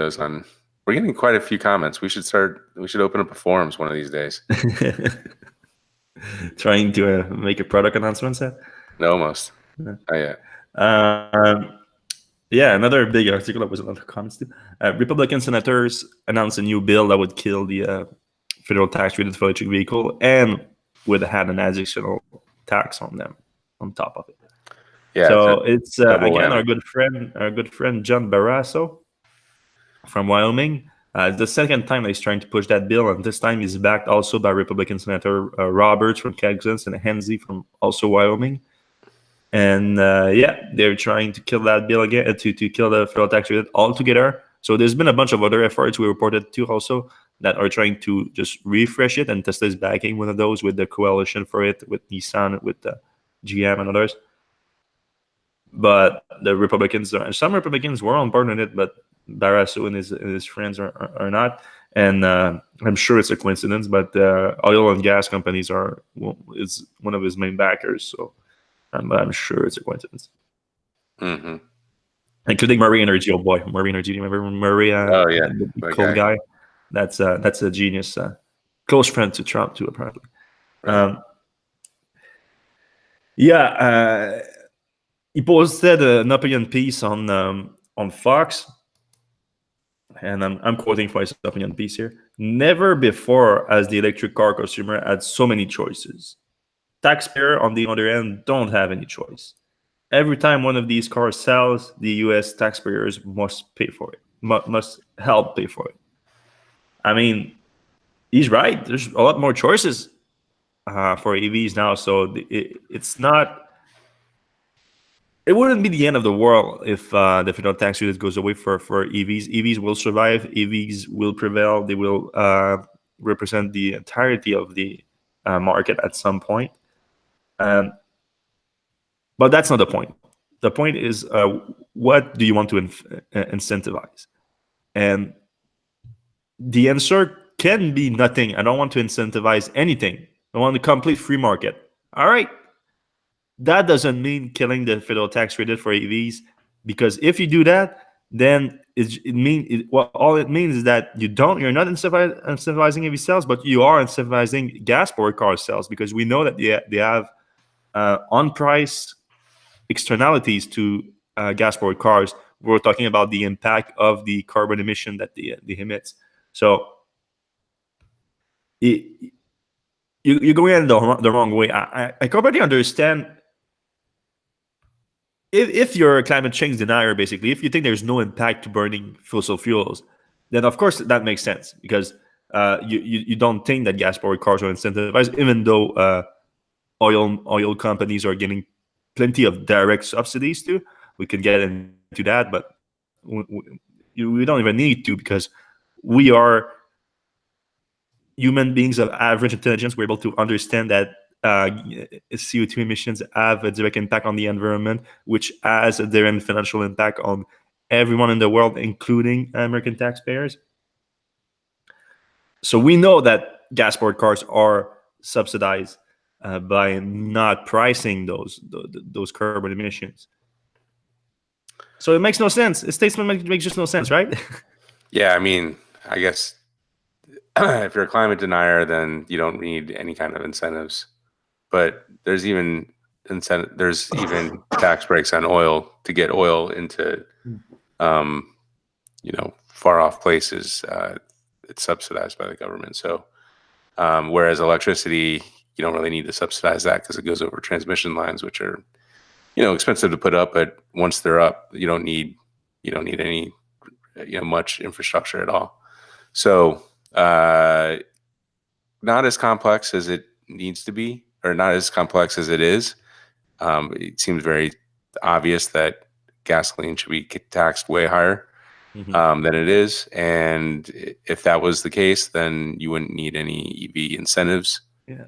quite a few comments. We should open up a forums one of these days. Trying to make a product announcement, Seth? No, almost. Another big article that was a lot of comments too. Republican senators announced a new bill that would kill the federal tax credit for electric vehicle and would have an additional tax on them on top of it. So it's again our good friend John Barrasso from Wyoming. The second time he's trying to push that bill, and this time he's backed also by Republican Senator Roberts from Kansas and Hensey from also Wyoming. And they're trying to kill that bill again, to kill the federal tax credit altogether. So there's been a bunch of other efforts we reported too also that are trying to just refresh it, and Tesla's backing one of those with the coalition for it, with Nissan, with GM and others. But some Republicans were on board on it, but Barrasso and his friends are not. And I'm sure it's a coincidence, but oil and gas companies is one of his main backers. So I'm sure it's a coincidence. Mm-hmm. Including Murray Energy. Oh boy, Murray Energy. Do you remember Murray? The coal guy. That's a genius. Close friend to Trump too, apparently. Right. He posted an opinion piece on Fox, and I'm quoting from his opinion piece here. Never before has the electric car consumer had so many choices. Taxpayer, on the other end, don't have any choice. Every time one of these cars sells, the U.S. taxpayers must pay for it, must help pay for it. I mean, he's right. There's a lot more choices for EVs now, so it's not. It wouldn't be the end of the world if the federal tax credit goes away for EVs. EVs will survive. EVs will prevail. They will represent the entirety of the market at some point. But that's not the point. The point is, what do you want to incentivize? And the answer can be nothing. I don't want to incentivize anything. I want a complete free market. All right. That doesn't mean killing the federal tax credit for EVs, because if you do that, then all it means is that you're not incentivizing EV sales, but you are incentivizing gas powered car sales, because we know that they have on price externalities to gas powered cars. We're talking about the impact of the carbon emission that they emits. So you're going in the wrong way. I completely understand. If you're a climate change denier, basically, if you think there's no impact to burning fossil fuels, then of course that makes sense, because you don't think that gas powered cars are incentivized, even though oil companies are getting plenty of direct subsidies too. We can get into that, but we don't even need to, because we are human beings of average intelligence. We're able to understand that CO2 emissions have a direct impact on the environment, which has a direct financial impact on everyone in the world, including American taxpayers. So we know that gas-powered cars are subsidized by not pricing those carbon emissions. So it makes no sense. A statement makes just no sense, right? Yeah, I mean, I guess if you're a climate denier, then you don't need any kind of incentives. But there's even tax breaks on oil to get oil into, far off places. It's subsidized by the government. So, whereas electricity, you don't really need to subsidize that because it goes over transmission lines, which are, expensive to put up. But once they're up, you don't need any, much infrastructure at all. So, not as complex as it needs to be, or not as complex as it is. It seems very obvious that gasoline should be taxed way higher than it is. And if that was the case, then you wouldn't need any EV incentives. Yeah.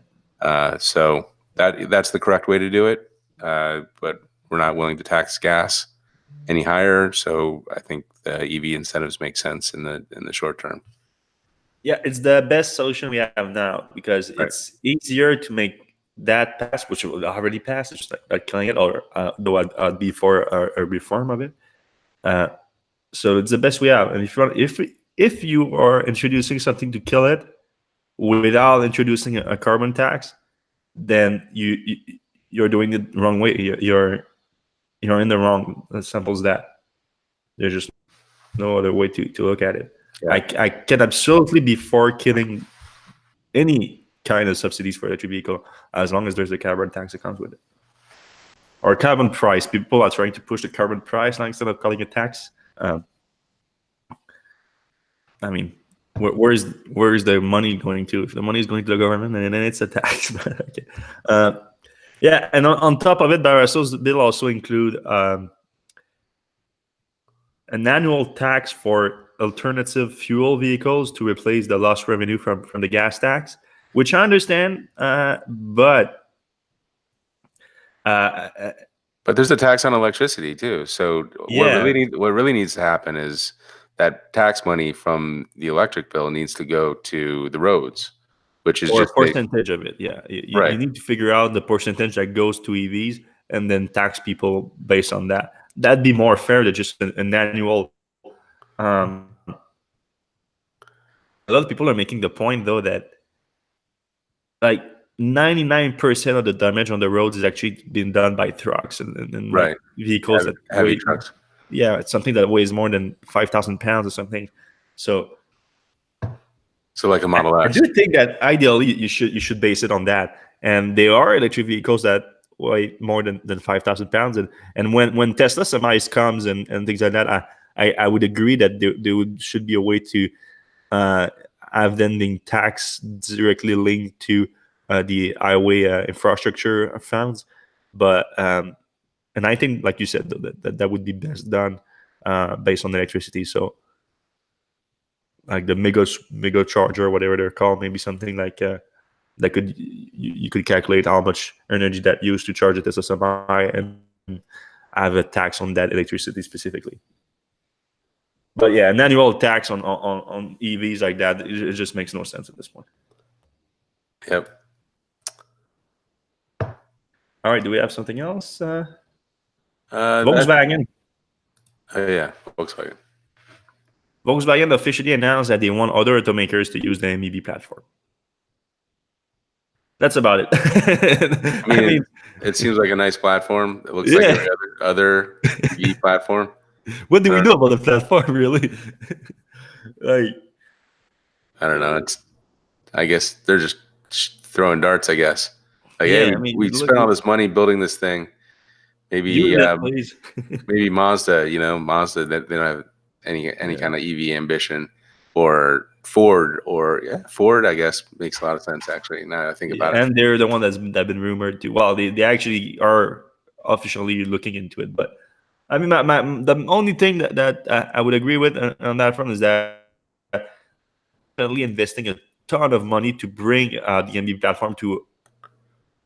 So that's the correct way to do it. But we're not willing to tax gas any higher. So I think the EV incentives make sense in the short term. Yeah, it's the best solution we have now, because it's easier to make that pass, which will already pass. It's just like killing it, or though I'd be for a reform of it. So it's the best we have. And if you are introducing something to kill it without introducing a carbon tax, then you're doing it the wrong way. You're in the wrong. As simple as that. There's just no other way to look at it. Yeah. I can absolutely be for killing any kind of subsidies for electric vehicle, as long as there's a carbon tax that comes with it, or carbon price. People are trying to push the carbon price now instead of calling it tax. I mean, where is the money going to? If the money is going to the government, then it's a tax. Okay. Yeah, and on top of it, Barrosso's bill also include an annual tax for alternative fuel vehicles to replace the lost revenue from the gas tax, which I understand, but there's a tax on electricity too. So yeah. what really needs to happen is that tax money from the electric bill needs to go to the roads, which is just a percentage of it. Yeah, you need to figure out the percentage that goes to EVs and then tax people based on that. That'd be more fair than just an annual. A lot of people are making the point, though, that like 99% of the damage on the roads is actually being done by trucks and like vehicles that heavy trucks. Yeah, it's something that weighs more than 5,000 pounds or something. So like a Model X. I do think that ideally you should base it on that. And there are electric vehicles that weigh more than 5,000 pounds. And when Tesla semis comes and things like that, I would agree that there should be a way to have them being taxed directly linked to the highway infrastructure funds. But and I think, like you said, that would be best done based on electricity. So like the mega charger, whatever they're called, maybe something like that you could calculate how much energy that used to charge a Tesla semi, and have a tax on that electricity specifically. But yeah, an annual tax on EVs like that, it just makes no sense at this point. Yep. All right, do we have something else? That, Volkswagen. yeah, Volkswagen. Volkswagen officially announced that they want other automakers to use the MEB platform. That's about it. I mean, it seems like a nice platform. It looks like every other EV platform. What do we know about the platform, really? Like, I don't know. I guess they're just throwing darts. I guess. Like, yeah, hey, I mean, we spent all this money building this thing. Maybe, use it, please. maybe Mazda. Mazda, that they don't have any kind of EV ambition, or Ford, Ford. I guess makes a lot of sense actually. Now that I think about it. And they're the one that's been rumored to. Well, they actually are officially looking into it. But I mean, the only thing that I would agree with on that front is that definitely investing a ton of money to bring the MB platform to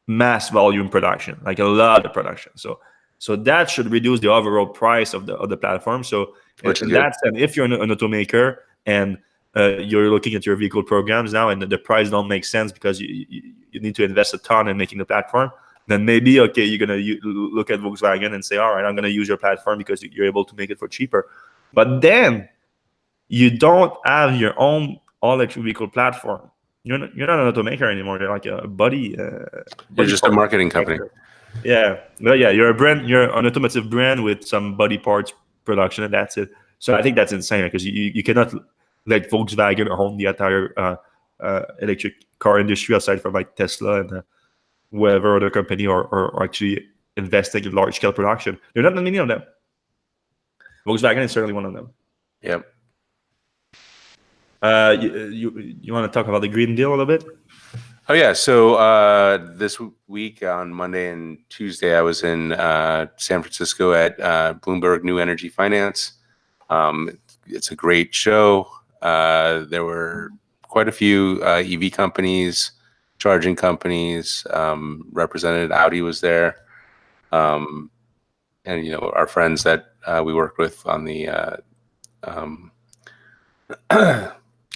mass volume production, like a lot of production. So that should reduce the overall price of the platform. So in that sense, if you're an automaker and you're looking at your vehicle programs now and the price don't make sense because you need to invest a ton in making the platform, then maybe, okay, you're going to look at Volkswagen and say, all right, I'm going to use your platform because you're able to make it for cheaper. But then you don't have your own all-electric vehicle platform. You're not an automaker anymore. You're like a buddy. You're just a marketing company. Yeah. Well, yeah, you're a brand. You're an automotive brand with some body parts production, and that's it. So I think that's insane because you cannot let Volkswagen own the entire electric car industry aside from like Tesla and whatever other company are actually investing in large scale production. There are not many of them. Volkswagen is certainly one of them. Yep. You want to talk about the Green Deal a little bit? Oh yeah. So this week on Monday and Tuesday, I was in San Francisco at Bloomberg New Energy Finance. It's a great show. There were quite a few EV companies, charging companies represented. Audi was there, and our friends that we worked with on the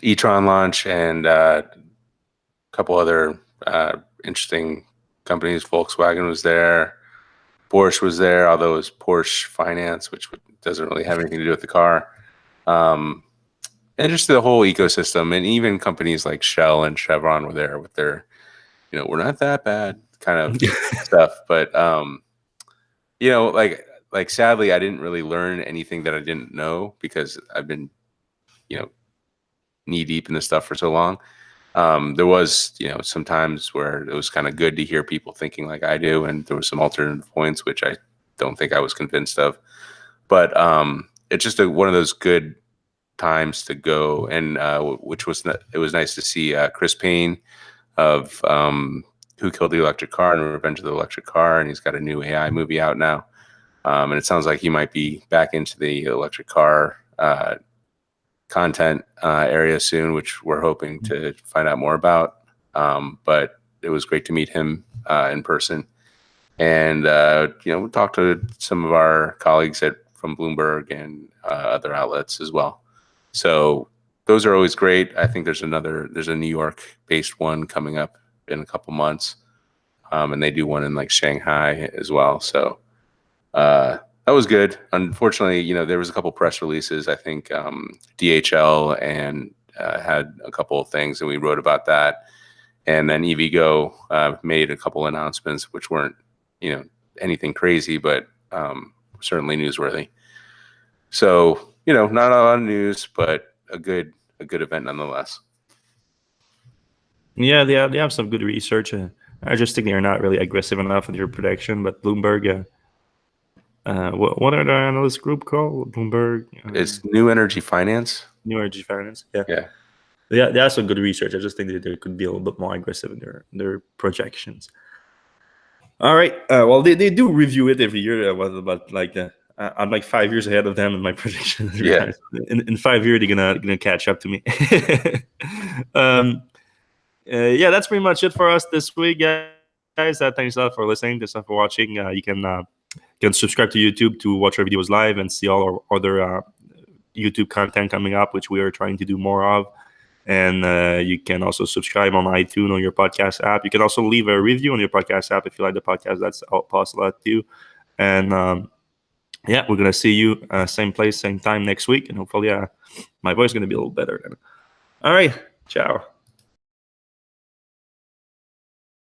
e-tron launch and a couple other interesting companies. Volkswagen was there, Porsche was there, although it was Porsche Finance, which doesn't really have anything to do with the car. And just the whole ecosystem, and even companies like Shell and Chevron were there with their, we're not that bad kind of stuff. But like sadly, I didn't really learn anything that I didn't know because I've been, knee deep in this stuff for so long. There was, some times where it was kind of good to hear people thinking like I do, and there was some alternative points which I don't think I was convinced of. But it's just one of those good times to go, and it was nice to see Chris Payne of Who Killed the Electric Car and Revenge of the Electric Car, and he's got a new AI movie out now, and it sounds like he might be back into the electric car content area soon, which we're hoping to find out more about. But it was great to meet him in person, and we talked to some of our colleagues from Bloomberg and other outlets as well. So those are always great. I think there's a New York-based one coming up in a couple months, and they do one in like Shanghai as well. So that was good. Unfortunately, there was a couple press releases. I think DHL and had a couple of things, and we wrote about that. And then EVgo made a couple announcements, which weren't, anything crazy, but certainly newsworthy. So, not a lot of news, but a good event nonetheless. Yeah, they have some good research. I just think they're not really aggressive enough in their prediction. But Bloomberg, what are the analyst group called? Bloomberg. It's New Energy Finance. New Energy Finance. Yeah. Yeah. They have some good research. I just think that they could be a little bit more aggressive in their projections. All right. Well, they do review it every year. But like I'm like 5 years ahead of them in my predictions. Yeah. In 5 years, they're gonna catch up to me. Yeah, that's pretty much it for us this week, guys. Thanks a lot for listening. Thanks a lot for watching. You can You can subscribe to YouTube to watch our videos live and see all our other YouTube content coming up, which we are trying to do more of. And you can also subscribe on iTunes on your podcast app. You can also leave a review on your podcast app if you like the podcast. That's helps a lot too. And yeah, we're gonna see you same place, same time next week, and hopefully my voice is gonna be a little better then. All right, ciao.